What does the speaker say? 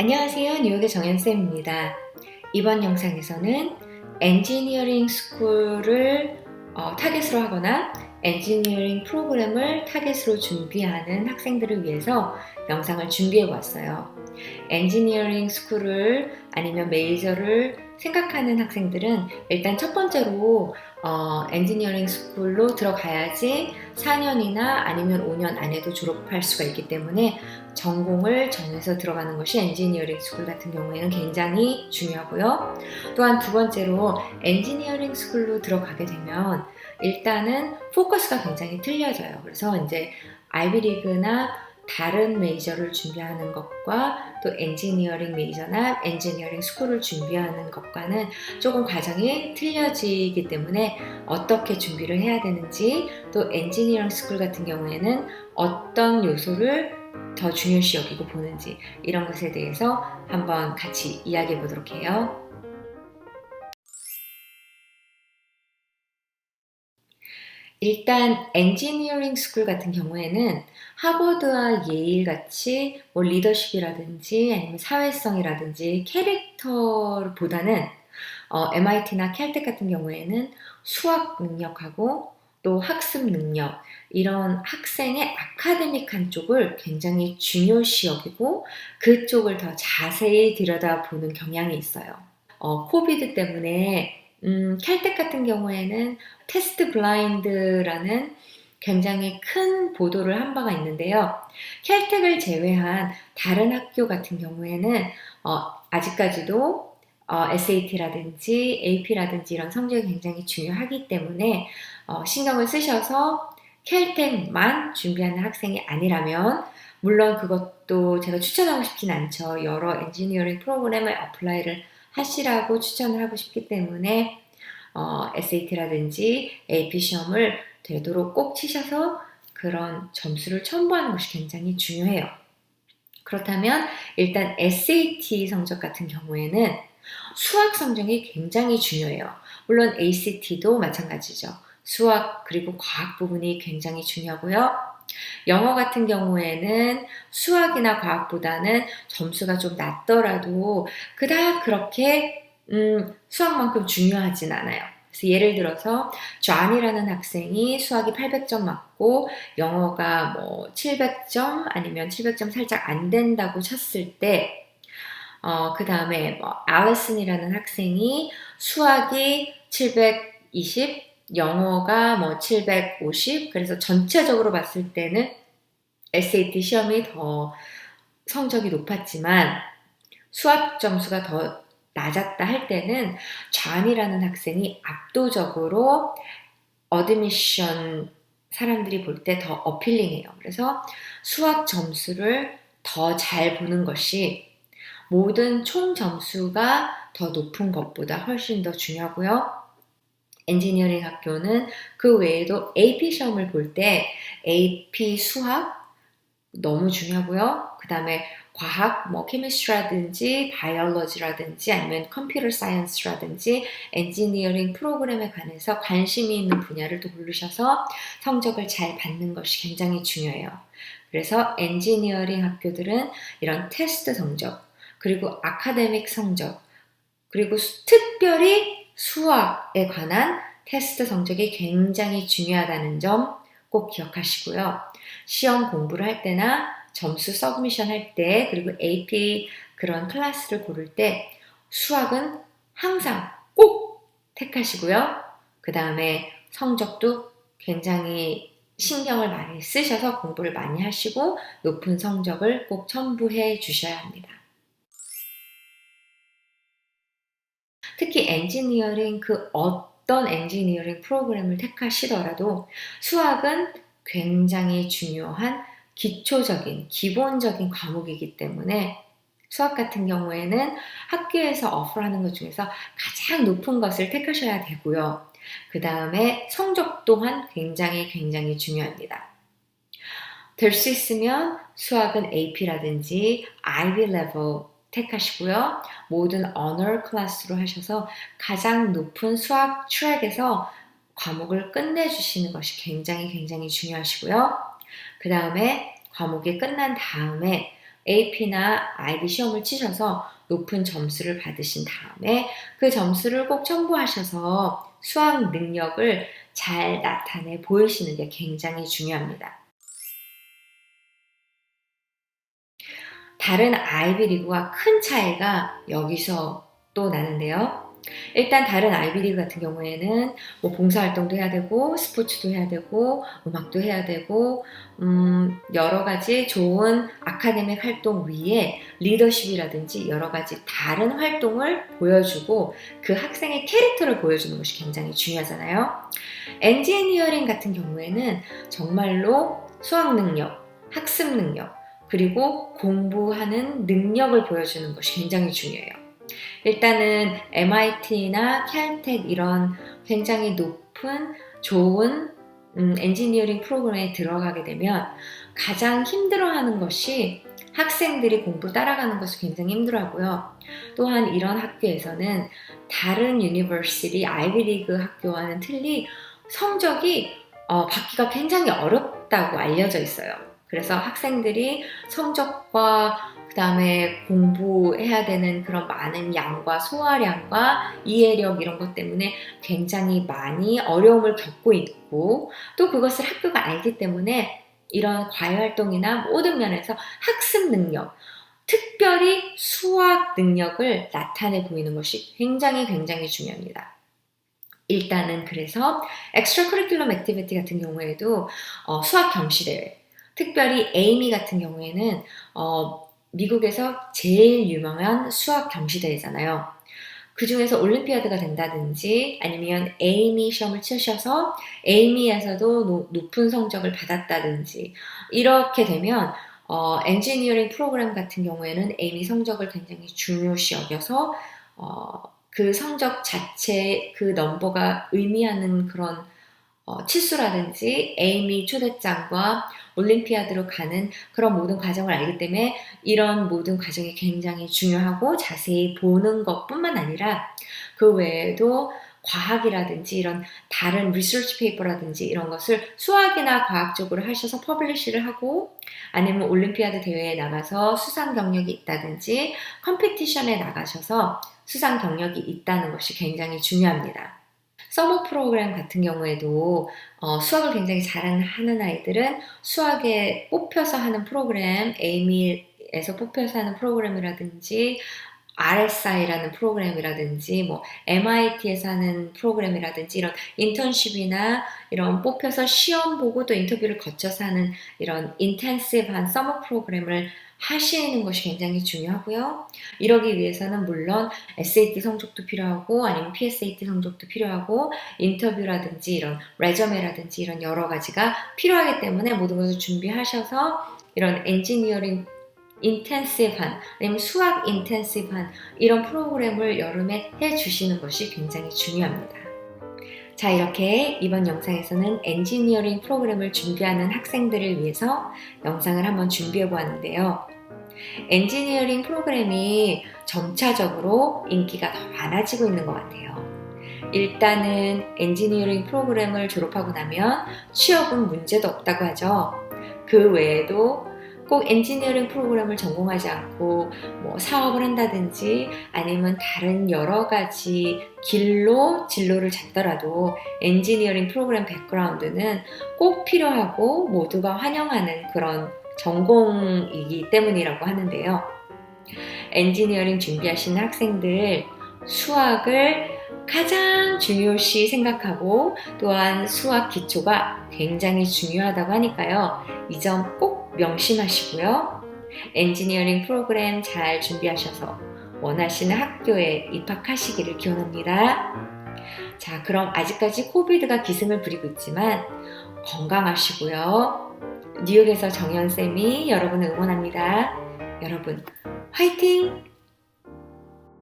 안녕하세요. 뉴욕의 정연쌤입니다. 이번 영상에서는 엔지니어링 스쿨을 타겟으로 하거나 엔지니어링 프로그램을 타겟으로 준비하는 학생들을 위해서 영상을 준비해 보았어요. 엔지니어링 스쿨을 아니면 메이저를 생각하는 학생들은 일단 첫 번째로 엔지니어링 스쿨로 들어가야지 4년이나 아니면 5년 안에도 졸업할 수가 있기 때문에 전공을 정해서 들어가는 것이 엔지니어링 스쿨 같은 경우에는 굉장히 중요하고요. 또한 두 번째로 엔지니어링 스쿨로 들어가게 되면 일단은 포커스가 굉장히 틀려져요. 그래서 이제 아이비리그나 다른 메이저를 준비하는 것과 또 엔지니어링 메이저나 엔지니어링 스쿨을 준비하는 것과는 조금 과정이 틀려지기 때문에 어떻게 준비를 해야 되는지, 또 엔지니어링 스쿨 같은 경우에는 어떤 요소를 더 중요시 여기고 보는지, 이런 것에 대해서 한번 같이 이야기해 보도록 해요. 일단 엔지니어링 스쿨 같은 경우에는 하버드와 예일 같이 뭐 리더십이라든지 아니면 사회성이라든지 캐릭터보다는 MIT나 캘텍 같은 경우에는 수학 능력하고 또 학습 능력, 이런 학생의 아카데믹한 쪽을 굉장히 중요시 여기고 그쪽을 더 자세히 들여다보는 경향이 있어요. 코비드 때문에 캘텍 같은 경우에는 테스트 블라인드라는 굉장히 큰 보도를 한 바가 있는데요. 캘텍을 제외한 다른 학교 같은 경우에는 아직까지도 SAT라든지 AP라든지 이런 성적이 굉장히 중요하기 때문에 신경을 쓰셔서 캘텍만 준비하는 학생이 아니라면, 물론 그것도 제가 추천하고 싶진 않죠. 여러 엔지니어링 프로그램을 어플라이를 하시라고 추천을 하고 싶기 때문에 SAT라든지 AP 시험을 되도록 꼭 치셔서 그런 점수를 첨부하는 것이 굉장히 중요해요. 그렇다면 일단 SAT 성적 같은 경우에는 수학 성적이 굉장히 중요해요. 물론 ACT도 마찬가지죠. 수학 그리고 과학 부분이 굉장히 중요하고요. 영어 같은 경우에는 수학이나 과학보다는 점수가 좀 낮더라도 그닥 그렇게 수학만큼 중요하진 않아요. 그래서 예를 들어서 존이라는 학생이 수학이 800점 맞고 영어가 뭐 700점 아니면 700점 살짝 안 된다고 쳤을 때, 그 다음에 뭐 알리슨이라는 학생이 수학이 720, 영어가 뭐 750, 그래서 전체적으로 봤을 때는 SAT 시험이 더 성적이 높았지만 수학 점수가 더 낮았다 할 때는 존이라는 학생이 압도적으로 어드미션 사람들이 볼 때 더 어필링해요. 그래서 수학 점수를 더 잘 보는 것이 모든 총 점수가 더 높은 것보다 훨씬 더 중요하고요. 엔지니어링 학교는 그 외에도 AP 시험을 볼 때 AP 수학 너무 중요하고요. 그 다음에 과학, 뭐 케미스트리라든지 바이올로지라든지 아니면 컴퓨터 사이언스라든지 엔지니어링 프로그램에 관해서 관심이 있는 분야를 또 고르셔서 성적을 잘 받는 것이 굉장히 중요해요. 그래서 엔지니어링 학교들은 이런 테스트 성적, 그리고 아카데믹 성적, 그리고 특별히 수학에 관한 테스트 성적이 굉장히 중요하다는 점 꼭 기억하시고요. 시험 공부를 할 때나 점수 서브미션 할 때, 그리고 AP 그런 클래스를 고를 때 수학은 항상 꼭 택하시고요. 그 다음에 성적도 굉장히 신경을 많이 쓰셔서 공부를 많이 하시고 높은 성적을 꼭 첨부해 주셔야 합니다. 특히 엔지니어링, 그 어떤 엔지니어링 프로그램을 택하시더라도 수학은 굉장히 중요한 기초적인, 기본적인 과목이기 때문에 수학 같은 경우에는 학교에서 어플하는 것 중에서 가장 높은 것을 택하셔야 되고요. 그 다음에 성적 또한 굉장히 중요합니다. 될 수 있으면 수학은 AP라든지 IB 레벨 택하시고요. 모든 언어 클래스로 하셔서 가장 높은 수학 트랙에서 과목을 끝내주시는 것이 굉장히 중요하시고요. 그 다음에 과목이 끝난 다음에 AP나 IB 시험을 치셔서 높은 점수를 받으신 다음에 그 점수를 꼭 첨부하셔서 수학 능력을 잘 나타내 보이시는 게 굉장히 중요합니다. 다른 아이비리그와 큰 차이가 여기서 또 나는데요. 일단 다른 아이비리그 같은 경우에는 뭐 봉사활동도 해야 되고 스포츠도 해야 되고 음악도 해야 되고 여러 가지 좋은 아카데믹 활동 위에 리더십이라든지 여러 가지 다른 활동을 보여주고 그 학생의 캐릭터를 보여주는 것이 굉장히 중요하잖아요. 엔지니어링 같은 경우에는 정말로 수학 능력, 학습 능력, 그리고 공부하는 능력을 보여주는 것이 굉장히 중요해요. 일단은 MIT나 caltech 이런 굉장히 높은 좋은 엔지니어링 프로그램에 들어가게 되면 가장 힘들어하는 것이 학생들이 공부 따라가는 것을 굉장히 힘들어하고요. 또한 이런 학교에서는 다른 유니버시티, 아이비리그 학교와는 틀리 성적이 받기가 굉장히 어렵다고 알려져 있어요. 그래서 학생들이 성적과 그 다음에 공부해야 되는 그런 많은 양과 소화량과 이해력 이런 것 때문에 굉장히 많이 어려움을 겪고 있고 또 그것을 학교가 알기 때문에 이런 과외활동이나 모든 면에서 학습 능력, 특별히 수학 능력을 나타내 보이는 것이 굉장히 중요합니다. 일단은 그래서 extracurricular activity 같은 경우에도 수학 경시대회, 특별히 에이미 같은 경우에는 미국에서 제일 유명한 수학 경시대회잖아요. 그 중에서 올림피아드가 된다든지 아니면 에이미 시험을 치셔서 에이미에서도 높은 성적을 받았다든지 이렇게 되면 엔지니어링 프로그램 같은 경우에는 에이미 성적을 굉장히 중요시 여겨서 그 성적 자체 그 넘버가 의미하는 그런 치수라든지 에이미 초대장과 올림피아드로 가는 그런 모든 과정을 알기 때문에 이런 모든 과정이 굉장히 중요하고 자세히 보는 것뿐만 아니라 그 외에도 과학이라든지 이런 다른 리서치 페이퍼라든지 이런 것을 수학이나 과학 쪽으로 하셔서 퍼블리시를 하고 아니면 올림피아드 대회에 나가서 수상 경력이 있다든지 컴피티션에 나가셔서 수상 경력이 있다는 것이 굉장히 중요합니다. 서머 프로그램 같은 경우에도 수학을 굉장히 잘하는 아이들은 수학에 뽑혀서 하는 프로그램, 에이미에서 뽑혀서 하는 프로그램이라든지 RSI라는 프로그램이라든지 뭐 MIT에서 하는 프로그램이라든지 이런 인턴십이나 이런 뽑혀서 시험 보고 또 인터뷰를 거쳐서 하는 이런 인텐시브한 서머 프로그램을 하시는 것이 굉장히 중요하고요. 이러기 위해서는 물론 SAT 성적도 필요하고 아니면 PSAT 성적도 필요하고 인터뷰라든지 이런 레저메라든지 이런 여러 가지가 필요하기 때문에 모든 것을 준비하셔서 이런 엔지니어링 인텐시브한 아니면 수학 인텐시브한 이런 프로그램을 여름에 해주시는 것이 굉장히 중요합니다. 자, 이렇게 이번 영상에서는 엔지니어링 프로그램을 준비하는 학생들을 위해서 영상을 한번 준비해 보았는데요. 엔지니어링 프로그램이 점차적으로 인기가 더 많아지고 있는 것 같아요. 일단은 엔지니어링 프로그램을 졸업하고 나면 취업은 문제도 없다고 하죠. 그 외에도 꼭 엔지니어링 프로그램을 전공하지 않고 뭐 사업을 한다든지 아니면 다른 여러 가지 길로 진로를 잡더라도 엔지니어링 프로그램 백그라운드는 꼭 필요하고 모두가 환영하는 그런 전공이기 때문이라고 하는데요. 엔지니어링 준비하시는 학생들 수학을 가장 중요시 생각하고 또한 수학 기초가 굉장히 중요하다고 하니까요. 이 점 꼭 명심하시고요. 엔지니어링 프로그램 잘 준비하셔서 원하시는 학교에 입학하시기를 기원합니다. 자, 그럼 아직까지 코비드가 기승을 부리고 있지만 건강하시고요. 뉴욕에서 정연쌤이 여러분을 응원합니다. 여러분 화이팅!